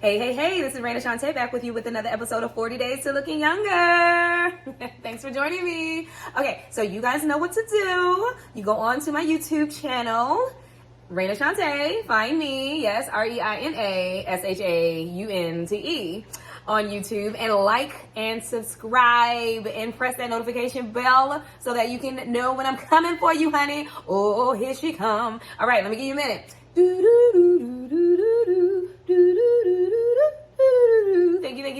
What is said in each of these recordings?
Hey, this is Reina Shaunte back with you with another episode of 40 Days to Looking Younger. Thanks for joining me. Okay, so you guys know what to do. You go on to my YouTube channel, Reina Shaunte, find me, yes, ReinaShaunte on YouTube, and like and subscribe and press that notification bell so that you can know when I'm coming for you, honey. Oh, here she come. All right, let me give you a minute.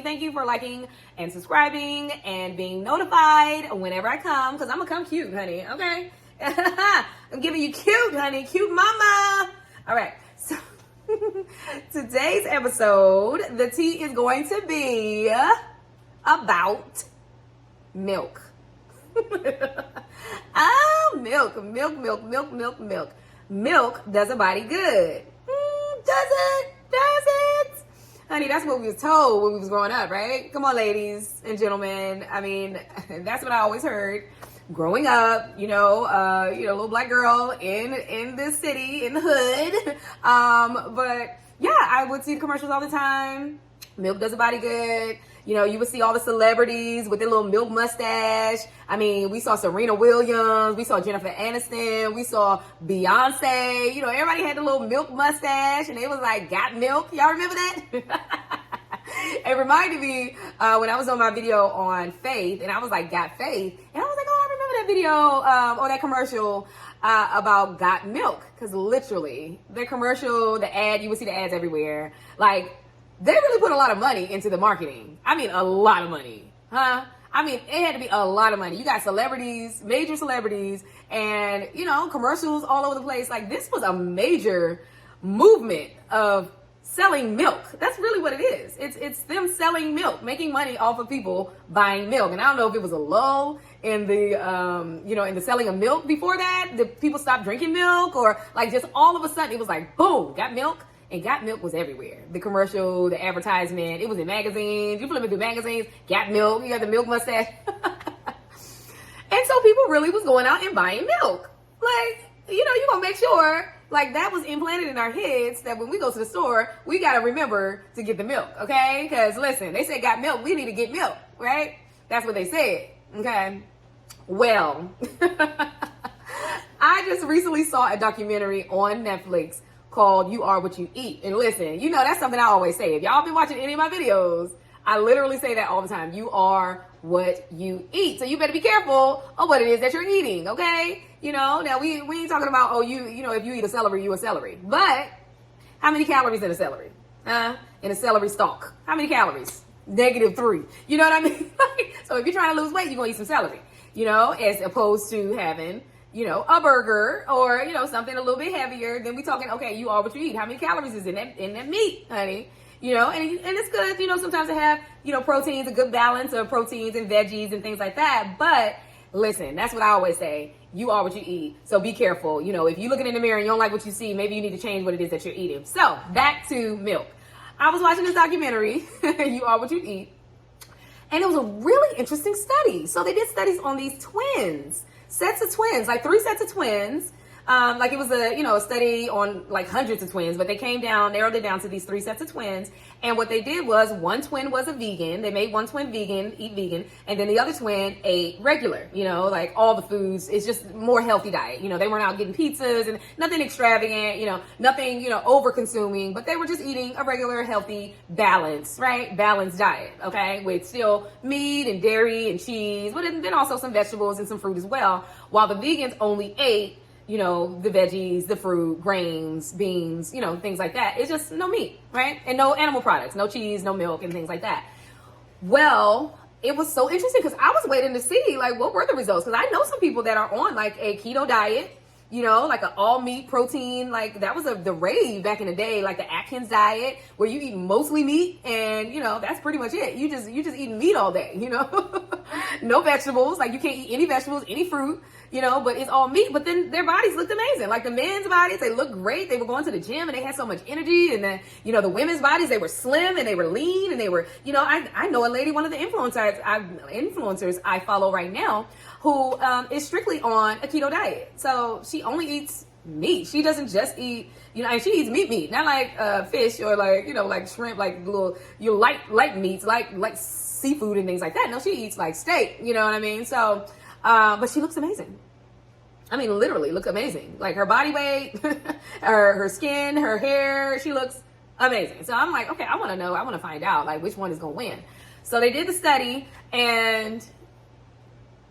Thank you for liking and subscribing and being notified whenever I come, because I'm gonna come cute, honey, okay? I'm giving you cute, honey, cute mama. All right, so today's episode, the tea is going to be about milk. Milk. Milk does a body good. Does it? Honey, that's what we was told when we was growing up, right? Come on, ladies and gentlemen. I mean, that's what I always heard growing up, little black girl in this city, in the hood. But yeah, I would see the commercials all the time. Milk does a body good. You would see all the celebrities with their little milk mustache. I mean, we saw Serena Williams. We saw Jennifer Aniston. We saw Beyonce. Everybody had the little milk mustache, and it was like, got milk. Y'all remember that? It reminded me when I was on my video on faith, and I was like, got faith. And I was like, oh, I remember that video or that commercial about got milk. Because literally, the commercial, the ad, you would see the ads everywhere. Like, they really put a lot of money into the marketing. I mean, a lot of money, huh? I mean, it had to be a lot of money. You got celebrities, major celebrities, and, commercials all over the place. Like, this was a major movement of selling milk. That's really what it is. It's them selling milk, making money off of people buying milk. And I don't know if it was a lull in the, in the selling of milk before that. Did people stop drinking milk? Or, like, just all of a sudden, it was like, boom, got milk. And Got Milk was everywhere. The commercial, the advertisement, it was in magazines. You flipping through magazines, Got Milk, you got the milk mustache. And so people really was going out and buying milk. Like, you gonna make sure, like, that was implanted in our heads that when we go to the store, we gotta remember to get the milk, okay? Because listen, they said got milk, we need to get milk, right? That's what they said, okay? Well, I just recently saw a documentary on Netflix called You Are What You Eat. And listen, that's something I always say. If y'all been watching any of my videos, I literally say that all the time. You are what you eat. So you better be careful of what it is that you're eating, okay? Now we ain't talking about, if you eat a celery, you a celery. But how many calories in a celery? In a celery stalk? How many calories? -3. You know what I mean? So if you're trying to lose weight, you're going to eat some celery, as opposed to having a burger or, something a little bit heavier. Then we talking, okay, you are what you eat. How many calories is in that meat, honey? And it's good, sometimes to have, proteins, a good balance of proteins and veggies and things like that. But listen, that's what I always say. You are what you eat. So be careful. If you're looking in the mirror and you don't like what you see, maybe you need to change what it is that you're eating. So back to milk. I was watching this documentary, You Are What You Eat. And it was a really interesting study. So they did studies on these sets of twins, like 3 sets of twins. Like it was a study on like hundreds of twins, but they narrowed it down to these 3 sets of twins. And what they did was one twin was a vegan. They made one twin eat vegan. And then the other twin ate regular, like all the foods. It's just more healthy diet. They weren't out getting pizzas and nothing extravagant, nothing, over consuming, but they were just eating a regular, healthy, balanced diet. Okay. With still meat and dairy and cheese, but then also some vegetables and some fruit as well. While the vegans only ate the veggies, the fruit, grains, beans, things like that. It's just no meat, right? And no animal products, no cheese, no milk, and things like that. Well, it was so interesting because I was waiting to see, like, what were the results? Because I know some people that are on, like, a keto diet, like an all meat protein. Like, that was the rave back in the day, like the Atkins diet, where you eat mostly meat and, that's pretty much it. You just eating meat all day, no vegetables. Like, you can't eat any vegetables, any fruit. But it's all meat. But then their bodies looked amazing. Like the men's bodies, they looked great. They were going to the gym and they had so much energy. And then, the women's bodies, they were slim and they were lean and they were, I know a lady, one of the influencers I follow right now, who is strictly on a keto diet. So she only eats meat. She doesn't just eat, and she eats meat, not like fish or like, like shrimp, like little, light meats, like seafood and things like that. No, she eats like steak, you know what I mean? So, but she looks amazing. I mean, literally look amazing. Like her body weight, her skin, her hair, she looks amazing. So I'm like, okay, I want to know, I want to find out like which one is going to win. So they did the study, and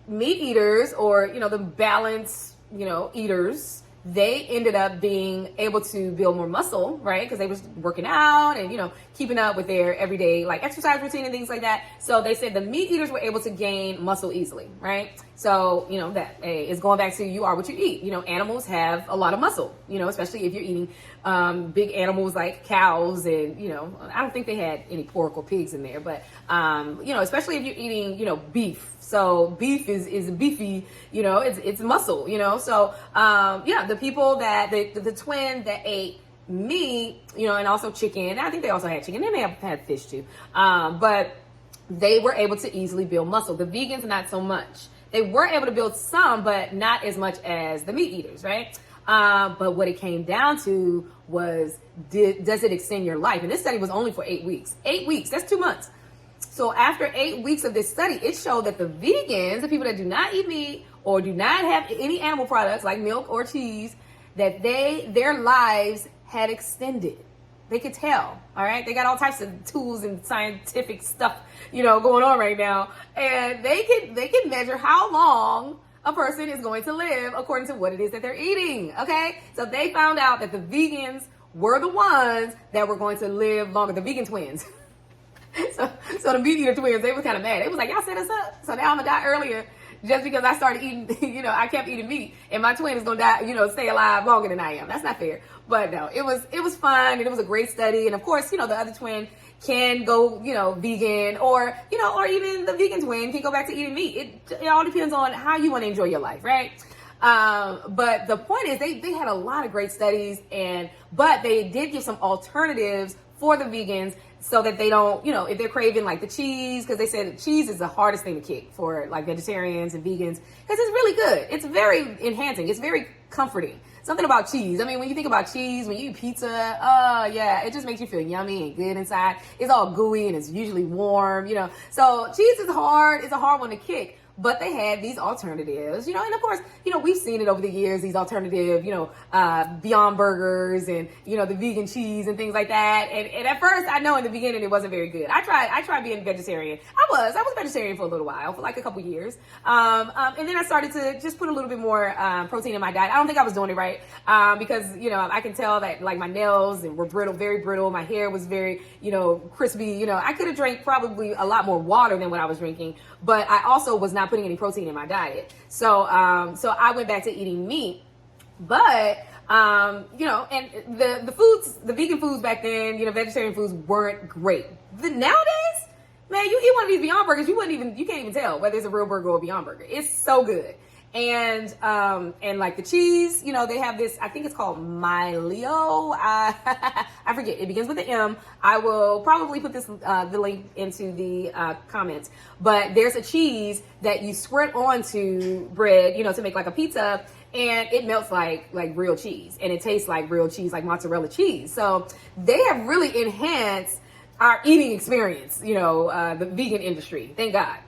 meat eaters, or, the balanced, eaters, they ended up being able to build more muscle, right? Because they was working out and, keeping up with their everyday like exercise routine and things like that. So they said the meat eaters were able to gain muscle easily, right? So, that is going back to you are what you eat. Animals have a lot of muscle, especially if you're eating big animals like cows and, I don't think they had any pork or pigs in there, but, especially if you're eating, beef. So beef is beefy, it's muscle, So, the people that, the twin that ate meat, and also chicken, I think they also had chicken. They may have had fish too. But they were able to easily build muscle. The vegans, not so much. They were able to build some, but not as much as the meat eaters, right? But what it came down to was, does it extend your life? And this study was only for 8 weeks. 8 weeks, that's 2 months. So after 8 weeks of this study, it showed that the vegans, the people that do not eat meat or do not have any animal products like milk or cheese, that their lives had extended. They could tell, all right? They got all types of tools and scientific stuff, going on right now. And they can measure how long a person is going to live according to what it is that they're eating, okay? So they found out that the vegans were the ones that were going to live longer, the vegan twins. So the meat eater twins, they were kind of mad. They was like, y'all set us up. So now I'm gonna die earlier just because I started eating, I kept eating meat, and my twin is gonna die, stay alive longer than I am. That's not fair. But no, it was fun, and it was a great study. And of course, the other twin can go, vegan, or, or even the vegan twin can go back to eating meat. It all depends on how you want to enjoy your life, right? But the point is they had a lot of great studies, but they did give some alternatives for the vegans so that they don't, if they're craving like the cheese, because they said cheese is the hardest thing to kick for like vegetarians and vegans, because it's really good. It's very enhancing. It's very comforting. Something about cheese. I mean, when you think about cheese, when you eat pizza, yeah, it just makes you feel yummy and good inside. It's all gooey and it's usually warm, So cheese is hard. It's a hard one to kick. But they had these alternatives, and of course, we've seen it over the years, these alternative, Beyond Burgers and, the vegan cheese and things like that. And at first, I know in the beginning, it wasn't very good. I tried being vegetarian. I was vegetarian for a little while, for like a couple years. And then I started to just put a little bit more protein in my diet. I don't think I was doing it right because, I can tell that like my nails were brittle, very brittle. My hair was very, crispy. I could have drank probably a lot more water than what I was drinking, but I also was not putting any protein in my diet. So I went back to eating meat, but, and the vegan foods back then, vegetarian foods weren't great. Nowadays, man, you eat one of these Beyond Burgers, you can't even tell whether it's a real burger or a Beyond Burger. It's so good. And like the cheese, they have this, I think it's called Mylio. I forget. It begins with an M. I will probably put the link into the comments. But there's a cheese that you squirt onto bread, to make like a pizza, and it melts like real cheese, and it tastes like real cheese, like mozzarella cheese. So they have really enhanced our eating experience, the vegan industry. Thank God.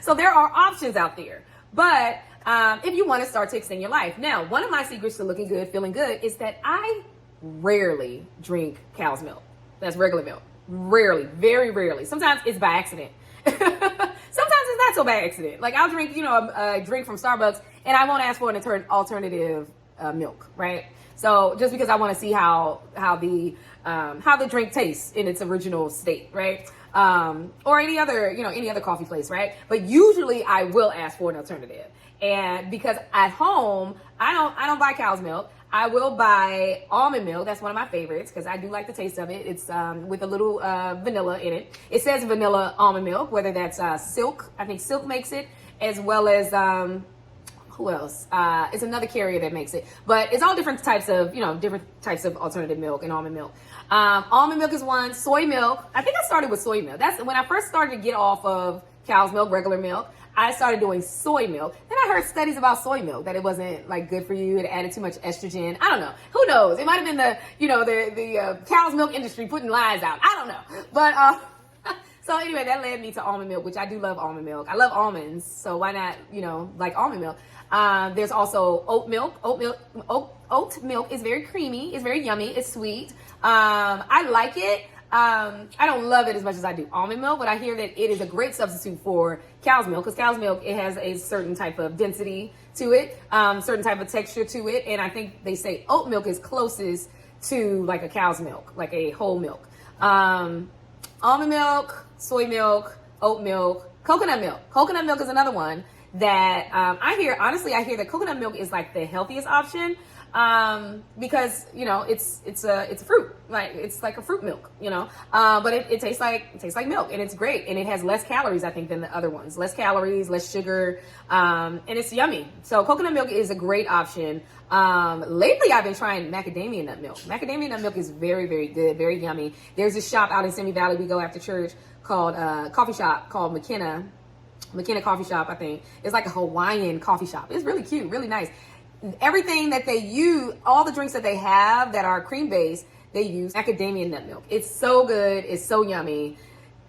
So there are options out there. But if you want to start to extend your life. Now, one of my secrets to looking good, feeling good, is that I rarely drink cow's milk. That's regular milk. Rarely. Very rarely. Sometimes it's by accident. Sometimes it's not so by accident. Like I'll drink, a drink from Starbucks and I won't ask for an alternative milk, right? So just because I want to see how the drink tastes in its original state, right? Or any other coffee place, right? But usually I will ask for an alternative. And because at home, I don't buy cow's milk. I will buy almond milk. That's one of my favorites because I do like the taste of it. It's with a little vanilla in it. It says vanilla almond milk, whether that's Silk. I think Silk makes it, as well as who else? It's another carrier that makes it. But it's all different types of alternative milk and almond milk. Almond milk is one. Soy milk. I think I started with soy milk. That's when I first started to get off of cow's milk, regular milk. I started doing soy milk. Then I heard studies about soy milk, that it wasn't like good for you. It added too much estrogen. I don't know. Who knows? It might have been the cow's milk industry putting lies out. I don't know. But so anyway, that led me to almond milk, which I do love almond milk. I love almonds, so why not, like almond milk? There's also oat milk. Oat milk is very creamy. It's very yummy. It's sweet. I like it. I don't love it as much as I do almond milk, but I hear that it is a great substitute for cow's milk, because cow's milk, it has a certain type of density to it, certain type of texture to it. And I think they say oat milk is closest to like a cow's milk, like a whole milk. Almond milk, soy milk, oat milk, coconut milk. Coconut milk is another one that I hear that coconut milk is like the healthiest option. Because it's a fruit, like it's like a fruit milk, but it tastes like milk, and it's great, and it has less calories, I think, than the other ones. Less calories, less sugar, and it's yummy. So coconut milk is a great option. Lately I've been trying macadamia nut milk. Macadamia nut milk is very, very good, very yummy. There's this shop out in Simi Valley we go after church called coffee shop called McKenna Coffee Shop, I think. It's like a Hawaiian coffee shop. It's really cute, really nice. Everything that they use, all the drinks that they have that are cream based, they use macadamia nut milk. It's so good. It's so yummy.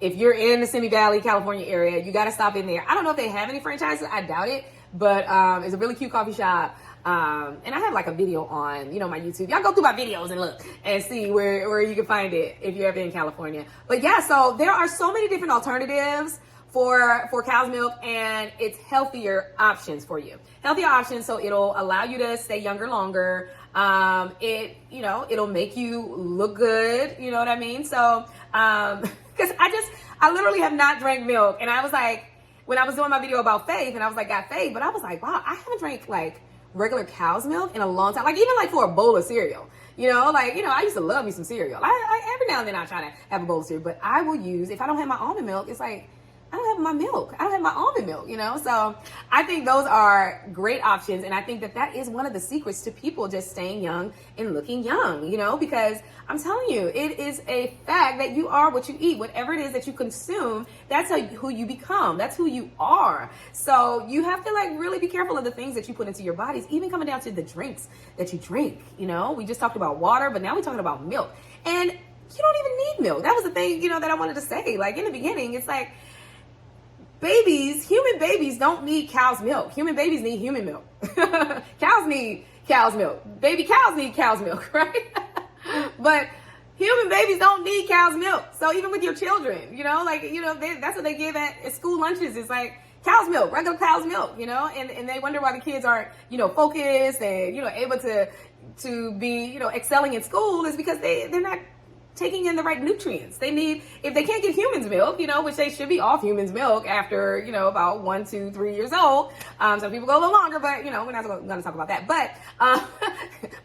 If you're in the Simi Valley, California area, you got to stop in there. I don't know if they have any franchises. I doubt it, but it's a really cute coffee shop. And I have like a video on, my YouTube. Y'all go through my videos and look and see where you can find it if you're ever in California. But yeah, so there are so many different alternatives for cow's milk, and it's healthier options for you. Healthier options, so it'll allow you to stay younger longer. It'll make you look good, you know what I mean? So, because I literally have not drank milk, and I was like, when I was doing my video about faith, and I was like, got faith, but I was like, wow, I haven't drank like regular cow's milk in a long time. Like even like for a bowl of cereal. I used to love me some cereal. I every now and then I try to have a bowl of cereal, but I will use, if I don't have my almond milk, it's like, I don't have my milk. I don't have my almond milk, So I think those are great options. And I think that is one of the secrets to people just staying young and looking young, because I'm telling you, it is a fact that you are what you eat. Whatever it is that you consume, that's who you become. That's who you are. So you have to really be careful of the things that you put into your bodies, even coming down to the drinks that you drink. We just talked about water, but now we're talking about milk. And you don't even need milk. That was the thing, that I wanted to say. Like in the beginning, it's like, human babies don't need cow's milk. Human babies need human milk. Cows need cow's milk. Baby cows need cow's milk, right? But human babies don't need cow's milk. So even with your children, that's what they give at school lunches. It's like cow's milk, regular cow's milk, and they wonder why the kids aren't, focused and, able to be, excelling in school, is because they're not taking in the right nutrients. They need, if they can't get humans milk, which they should be off humans milk after, about 1, 2, 3 years old. Some people go a little longer, but we're not going to talk about that. But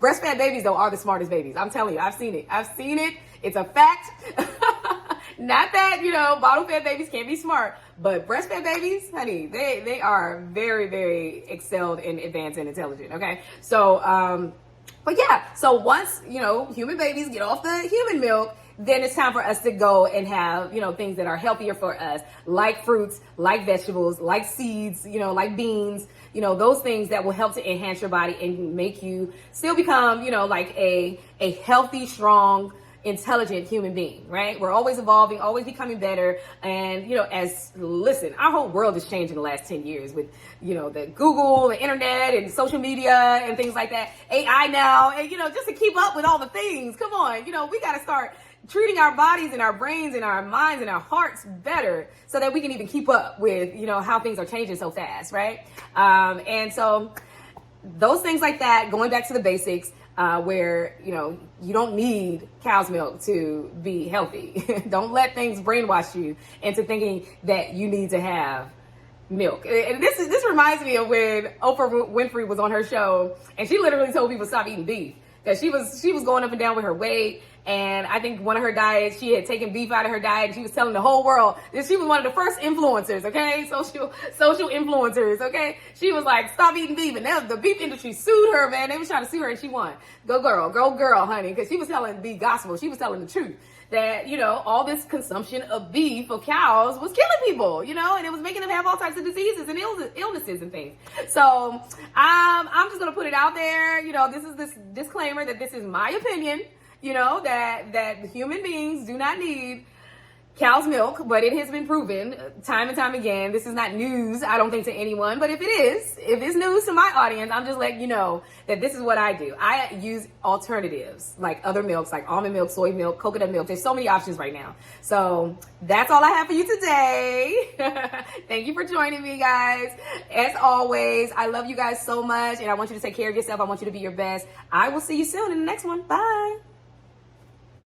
breastfed babies though are the smartest babies. I'm telling you, I've seen it. It's a fact. Not that, bottle fed babies can't be smart, but breastfed babies, honey, they are very, very excelled and advanced and intelligent. Okay. So, but yeah, so once, human babies get off the human milk, then it's time for us to go and have, things that are healthier for us, like fruits, like vegetables, like seeds, like beans, those things that will help to enhance your body and make you still become, like a healthy, strong, intelligent human being, right? We're always evolving, always becoming better. And, our whole world has changed in the last 10 years with, the Google, the internet and social media and things like that. AI now, and, just to keep up with all the things. Come on, we got to start treating our bodies and our brains and our minds and our hearts better so that we can even keep up with, how things are changing so fast, right? And so those things like that, going back to the basics, where, you don't need cow's milk to be healthy. Don't let things brainwash you into thinking that you need to have milk. And this reminds me of when Oprah Winfrey was on her show, and she literally told people to stop eating beef. That she was going up and down with her weight, And I think one of her diets, she had taken beef out of her diet, and she was telling the whole world that she was one of the first influencers, okay? Social influencers, okay? She was like, stop eating beef. And the beef industry sued her, man. They was trying to sue her, and she won. Go girl, honey, because she was telling the gospel. She was telling the truth. That, all this consumption of beef, of cows, was killing people, and it was making them have all types of diseases and illnesses and things. So I'm just going to put it out there. This is this disclaimer that this is my opinion, that human beings do not need cow's milk, but it has been proven time and time again. This is not news, I don't think, to anyone, but if it's news to my audience, I'm just letting you know that this is what I do. I use alternatives like other milks, like almond milk, soy milk, coconut milk. There's so many options right now. So that's all I have for you today. Thank you for joining me, guys. As always, I love you guys so much, and I want you to take care of yourself. I want you to be your best. I will see you soon in the next one. Bye.